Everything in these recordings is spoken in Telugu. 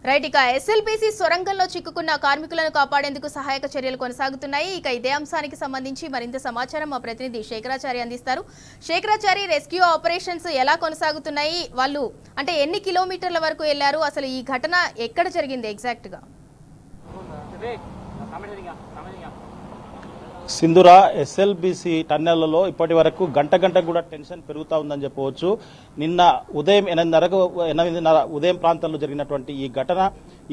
రైట్ ఇక ఎస్ఎల్బీసీ సొరంగంలో చిక్కుకున్న కార్మికులను కాపాడేందుకు సహాయక చర్యలు కొనసాగుతున్నాయి. ఇక ఇదే అంశానికి సంబంధించి మరింత సమాచారం మా ప్రతినిధి శేఖరాచారి అందిస్తారు. శేఖరాచారి, రెస్క్యూ ఆపరేషన్స్ ఎలా కొనసాగుతున్నాయి? వాళ్ళు అంటే ఎన్ని కిలోమీటర్ల వరకు వెళ్లారు? అసలు ఈ ఘటన ఎక్కడ జరిగింది ఎగ్జాక్ట్ గా? సింధుర, ఎస్ఎల్బీసీ టన్నెళ్లలో ఇప్పటి వరకు గంట కూడా టెన్షన్ పెరుగుతా ఉందని చెప్పవచ్చు. నిన్న ఉదయం 8:30 ఉదయం ప్రాంతంలో జరిగినటువంటి ఈ ఘటన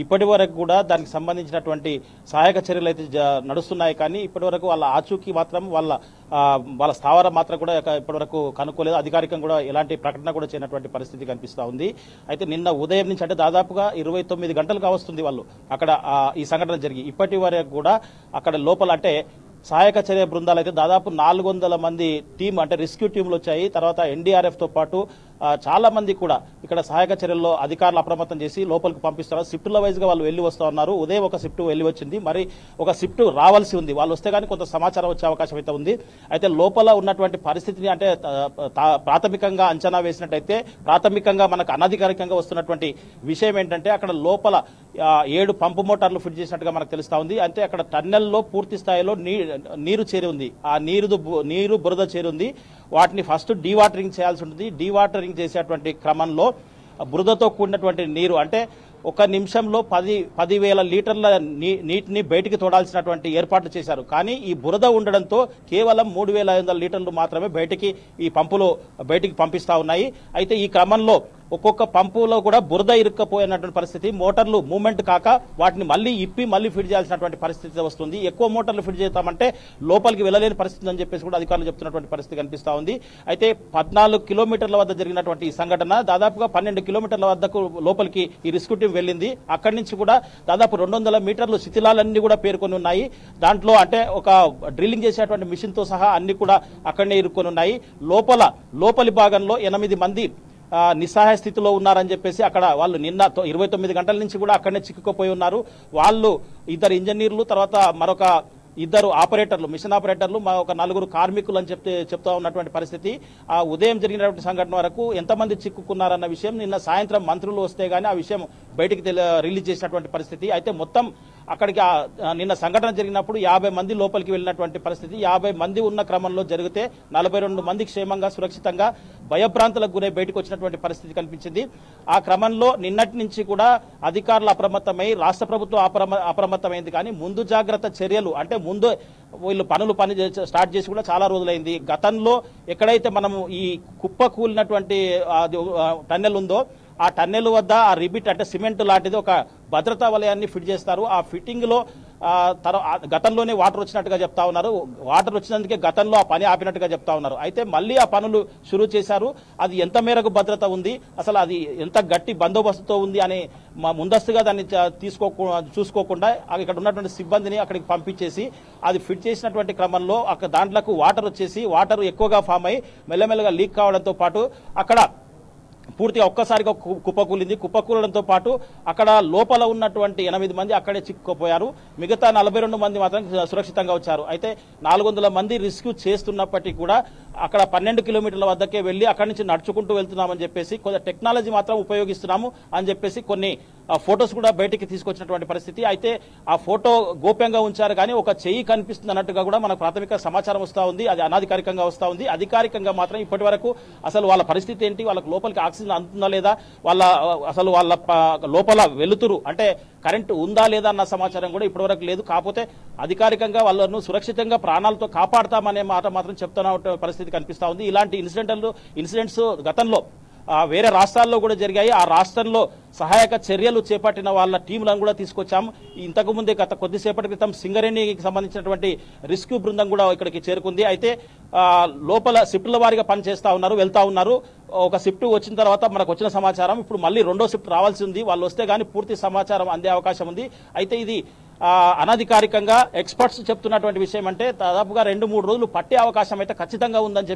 ఇప్పటి వరకు కూడా దానికి సంబంధించినటువంటి సహాయక చర్యలు అయితే నడుస్తున్నాయి. కానీ ఇప్పటి వరకు వాళ్ళ ఆచూకీ మాత్రం వాళ్ళ స్థావరం మాత్రం కూడా ఇప్పటి వరకు కనుక్కోలేదు. అధికారికంగా కూడా ఎలాంటి ప్రకటన కూడా చేయనటువంటి పరిస్థితి కనిపిస్తా ఉంది. అయితే నిన్న ఉదయం నుంచి అంటే దాదాపుగా 29 గంటలు కావస్తుంది వాళ్ళు అక్కడ ఈ సంఘటన జరిగి ఇప్పటి వరకు కూడా అక్కడ లోపల అంటే సహాయక చర్య బృందాలు అయితే దాదాపు 400 మంది టీం అంటే రెస్క్యూ టీంలు వచ్చాయి. తర్వాత ఎన్డీఆర్ఎఫ్ తో పాటు చాలా మంది కూడా ఇక్కడ సహాయక చర్యల్లో అధికారులు అప్రమత్తం చేసి లోపలికి పంపిస్తున్నారు. షిఫ్టుల వైజ్ గా వాళ్ళు వెళ్లి వస్తూ ఉన్నారు. ఉదయం ఒక షిఫ్ట్ వెళ్లి వచ్చింది, మరి ఒక షిఫ్ట్ రావాల్సి ఉంది. వాళ్ళు వస్తే గానీ కొంత సమాచారం వచ్చే అవకాశం అయితే ఉంది. అయితే లోపల ఉన్నటువంటి పరిస్థితిని అంటే ప్రాథమికంగా అంచనా వేసినట్టయితే ప్రాథమికంగా మనకు అనధికారికంగా వస్తున్నటువంటి విషయం ఏంటంటే అక్కడ లోపల 7 పంపు మోటార్లు ఫిట్ చేసినట్టుగా మనకు తెలుస్తా ఉంది. అంటే అక్కడ టన్నెల్లో పూర్తి స్థాయిలో నీరు చేరి ఉంది. ఆ నీరు బురద చేరి ఉంది. వాటిని ఫస్ట్ డీవాటరింగ్ చేయాల్సి ఉంటుంది. డీవాటరింగ్ చేసేటువంటి క్రమంలో బురదతో కూడినటువంటి నీరు అంటే ఒక నిమిషంలో 10,000 లీటర్ల నీటిని బయటికి తోడాల్సినటువంటి ఏర్పాట్లు చేశారు. కానీ ఈ బురద ఉండడంతో కేవలం 3,500 లీటర్లు మాత్రమే ఈ పంపులో బయటికి పంపిస్తా ఉన్నాయి. అయితే ఈ క్రమంలో ఒక్కొక్క పంపులో కూడా బురద ఇరుక్కపోయినటువంటి పరిస్థితి, మోటార్లు మూవ్మెంట్ కాక వాటిని మళ్ళీ ఫిట్ చేయాల్సినటువంటి పరిస్థితి వస్తుంది. ఎక్కువ మోటార్లు ఫిట్ చేస్తామంటే లోపలికి వెళ్ళలేని పరిస్థితి అని చెప్పేసి కూడా అధికారులు చెప్తున్నటువంటి పరిస్థితి కనిపిస్తా ఉంది. అయితే 14 కిలోమీటర్ల వద్ద జరిగినటువంటి ఈ సంఘటన దాదాపుగా 12 కిలోమీటర్ల వద్దకు లోపలికి ఈ రెస్క్యూ టీం వెళ్ళింది. అక్కడి నుంచి కూడా దాదాపు 200 మీటర్లు శిథిలాలన్నీ కూడా పేర్కొని ఉన్నాయి. దాంట్లో అంటే ఒక డ్రిల్లింగ్ చేసేటువంటి మిషన్ తో సహా అన్ని కూడా అక్కడనే ఇరుక్కొని ఉన్నాయి. లోపలి భాగంలో 8 మంది నిస్సహాయ స్థితిలో ఉన్నారని చెప్పేసి అక్కడ వాళ్ళు నిన్న 29 గంటల నుంచి కూడా అక్కడనే చిక్కుకుపోయి ఉన్నారు. వాళ్ళు 2 ఇంజనీర్లు, తర్వాత మరొక 2 ఆపరేటర్లు, మిషన్ ఆపరేటర్లు, ఒక 4 కార్మికులు అని చెప్తా ఉన్నటువంటి పరిస్థితి. ఆ ఉదయం జరిగినటువంటి సంఘటన వరకు ఎంతమంది చిక్కుకున్నారన్న విషయం నిన్న సాయంత్రం మంత్రులు వస్తే గానీ ఆ విషయం బయటికి రిలీజ్ చేసినటువంటి పరిస్థితి. అయితే మొత్తం అక్కడికి నిన్న సంఘటన జరిగినప్పుడు 50 మంది లోపలికి వెళ్ళినటువంటి పరిస్థితి. 50 మంది ఉన్న క్రమంలో జరిగితే 42 మంది క్షేమంగా సురక్షితంగా భయభ్రాంతులకు గురై బయటకు వచ్చినటువంటి పరిస్థితి కనిపించింది. ఆ క్రమంలో నిన్నటి నుంచి కూడా అధికారులు అప్రమత్తమై రాష్ట్ర ప్రభుత్వం అప్రమత్తమైంది. కానీ ముందు జాగ్రత్త చర్యలు అంటే ముందు వీళ్ళు పని స్టార్ట్ చేసి కూడా చాలా రోజులైంది. గతంలో ఎక్కడైతే మనము ఈ కుప్ప కూలినటువంటి టన్నెల్ ఉందో ఆ టన్నెల్ వద్ద ఆ రిబిట్ అంటే సిమెంట్ లాంటిది ఒక భద్రతా వలయాన్ని ఫిట్ చేస్తారు. ఆ ఫిట్టింగ్ లో గతంలోనే వాటర్ వచ్చినట్టుగా చెప్తా ఉన్నారు. వాటర్ వచ్చినందుకే గతంలో ఆ పని ఆపినట్టుగా చెప్తా ఉన్నారు. అయితే మళ్ళీ ఆ పనులు షురూ చేశారు. అది ఎంత మేరకు భద్రత ఉంది, అసలు అది ఎంత గట్టి బందోబస్తుతో ఉంది అని ముందస్తుగా దాన్ని చూసుకోకుండా ఇక్కడ ఉన్నటువంటి సిబ్బందిని అక్కడికి పంపించేసి అది ఫిట్ చేసినటువంటి క్రమంలో అక్కడ దాంట్లోకి వాటర్ ఎక్కువగా ఫామ్ అయి మెల్లమెల్లగా లీక్ కావడంతో పాటు అక్కడ పూర్తిగా ఒక్కసారిగా కుప్పకూలడంతో పాటు అక్కడ లోపల ఉన్నటువంటి 8 మంది అక్కడే చిక్కుకుపోయారు. మిగతా 42 మంది మాత్రం సురక్షితంగా వచ్చారు. అయితే 400 మంది రెస్క్యూ చేస్తున్నప్పటికీ కూడా అక్కడ 12 కిలోమీటర్ల వద్దకే వెళ్లి అక్కడి నుంచి నడుచుకుంటూ వెళ్తున్నామని చెప్పేసి కొంత టెక్నాలజీ మాత్రం ఉపయోగిస్తున్నాము అని చెప్పేసి కొన్ని ఫొటోస్ కూడా బయటికి తీసుకొచ్చినటువంటి పరిస్థితి. అయితే ఆ ఫోటో గోప్యంగా ఉంచారు కానీ ఒక చెయ్యి కనిపిస్తుంది అన్నట్టుగా కూడా మనకు ప్రాథమిక సమాచారం వస్తూ ఉంది. అది అనధికారికంగా వస్తూ ఉంది. అధికారికంగా మాత్రం ఇప్పటి వరకు అసలు వాళ్ళ పరిస్థితి ఏంటి, వాళ్ళకి లోపలికి ఆక్సిజన్ అందుతుందా లేదా, వాళ్ళ లోపల వెలుతురు అంటే కరెంటు ఉందా లేదా అన్న సమాచారం కూడా ఇప్పటివరకు లేదు. కాకపోతే అధికారికంగా వాళ్ళను సురక్షితంగా ప్రాణాలతో కాపాడతామనే మాట మాత్రం చెప్తున్న పరిస్థితి కనిపిస్తా ఉంది. ఇలాంటి ఇన్సిడెంట్స్ గతంలో వేరే రాష్ట్రాల్లో కూడా జరిగాయి. ఆ రాష్ట్రంలో సహాయక చర్యలు చేపట్టిన వాళ్ళ టీంలను కూడా తీసుకొచ్చాము. ఇంతకు ముందే గత కొద్దిసేపటి క్రితం సింగరేణికి సంబంధించినటువంటి రెస్క్యూ బృందం కూడా ఇక్కడికి చేరుకుంది. అయితే లోపల షిఫ్ట్ల వారీగా పని చేస్తా ఉన్నారు, వెళ్తా ఉన్నారు. ఒక షిఫ్ట్ వచ్చిన తర్వాత మనకు వచ్చిన సమాచారం ఇప్పుడు మళ్ళీ 2వ షిఫ్ట్ రావాల్సి ఉంది. వాళ్ళు వస్తే గానీ పూర్తి సమాచారం అందే అవకాశం ఉంది. అయితే ఇది అనధికారికంగా ఎక్స్పర్ట్స్ చెప్తున్నటువంటి విషయం అంటే దాదాపుగా 2-3 రోజులు పట్టే అవకాశం అయితే ఖచ్చితంగా ఉందని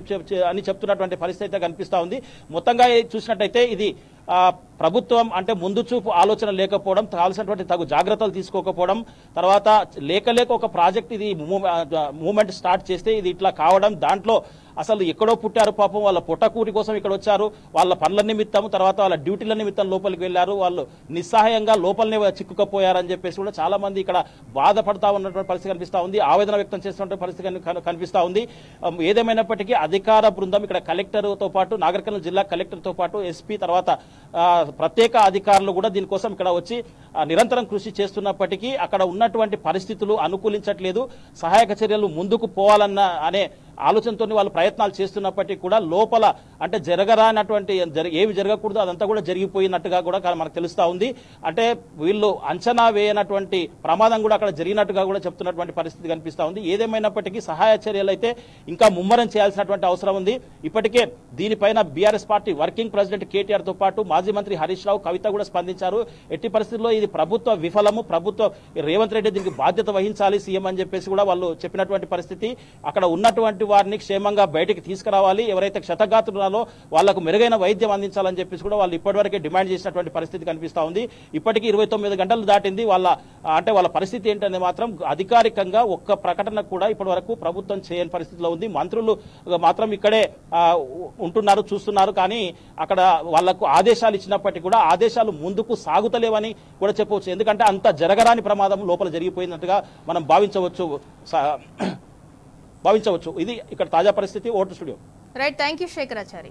చెప్తున్నటువంటి పరిస్థితి అయితే కనిపిస్తా ఉంది. మొత్తంగా చూసినట్టయితే ఇది ప్రభుత్వం అంటే ముందు చూపు ఆలోచన లేకపోవడం, కావాల్సినటువంటి తగు జాగ్రత్తలు తీసుకోకపోవడం, తర్వాత లేక ఒక ప్రాజెక్ట్ ఇది మూవ్మెంట్ స్టార్ట్ చేస్తే ఇది ఇట్లా కావడం, దాంట్లో అసలు ఎక్కడో పుట్టారు పాపం, వాళ్ళ పుట్టకూటి కోసం ఇక్కడ వచ్చారు, వాళ్ళ పనుల నిమిత్తం, తర్వాత వాళ్ళ డ్యూటీల నిమిత్తం లోపలికి వెళ్లారు, వాళ్ళు నిస్సహాయంగా లోపలనే చిక్కుకపోయారని చెప్పేసి కూడా చాలా మంది ఇక్కడ బాధపడతా ఉన్నటువంటి పరిస్థితి కనిపిస్తా ఉంది, ఆవేదన వ్యక్తం చేస్తున్న పరిస్థితి కనిపిస్తా ఉంది. ఏదేమైనప్పటికీ అధికార బృందం ఇక్కడ కలెక్టర్తో పాటు, నాగర్ కర్నూలు జిల్లా కలెక్టర్తో పాటు ఎస్పీ, తర్వాత ప్రత్యేక అధికారులు కూడా దీనికోసం ఇక్కడ వచ్చి నిరంతరం కృషి చేస్తున్నప్పటికీ అక్కడ ఉన్నటువంటి పరిస్థితులు అనుకూలించట్లేదు. సహాయక చర్యలు ముందుకు పోవాలన్న అనే ఆలోచనతో వాళ్ళు ప్రయత్నాలు చేస్తున్నప్పటికీ కూడా లోపల అంటే జరగరానటువంటి ఏవి జరగకూడదు అదంతా కూడా జరిగిపోయినట్టుగా కూడా మనకు తెలుస్తా ఉంది. అంటే వీళ్ళు అంచనా వేయనటువంటి ప్రమాదం కూడా అక్కడ జరిగినట్టుగా కూడా చెప్తున్నటువంటి పరిస్థితి కనిపిస్తా ఉంది. ఏదేమైనప్పటికీ సహాయ చర్యలు అయితే ఇంకా ముమ్మరం చేయాల్సినటువంటి అవసరం ఉంది. ఇప్పటికే దీనిపైన BRS party working president KTR తో పాటు మాజీ మంత్రి హరీష్ రావు, కవిత కూడా స్పందించారు. ఎట్టి పరిస్థితుల్లో ఇది ప్రభుత్వ విఫలము, ప్రభుత్వం రేవంత్ రెడ్డి దీనికి బాధ్యత వహించాలి సీఎం అని చెప్పేసి కూడా వాళ్ళు చెప్పినటువంటి పరిస్థితి. అక్కడ ఉన్నటువంటి వారిని క్షేమంగా బయటికి తీసుకురావాలి, ఎవరైతే క్షతగాత్రున్నారో వాళ్లకు మెరుగైన వైద్యం అందించాలని చెప్పేసి కూడా వాళ్ళు ఇప్పటివరకే డిమాండ్ చేసినటువంటి పరిస్థితి కనిపిస్తా ఉంది. ఇప్పటికీ 29 గంటలు దాటింది. వాళ్ళ పరిస్థితి ఏంటనే మాత్రం అధికారికంగా ఒక్క ప్రకటన కూడా ఇప్పటి వరకు ప్రభుత్వం చేయని పరిస్థితిలో ఉంది. మంత్రులు మాత్రం ఇక్కడే ఉంటున్నారు, చూస్తున్నారు, కానీ అక్కడ వాళ్లకు ఆదేశాలు ఇచ్చినప్పటికీ కూడా ఆదేశాలు ముందుకు సాగుతలేవని కూడా చెప్పవచ్చు. ఎందుకంటే అంత జరగరాని ప్రమాదం లోపల జరిగిపోయినట్టుగా మనం భావించవచ్చు. ఇది ఇక్కడ తాజా పరిస్థితి. Vote studio. Right, thank you Shekharachari.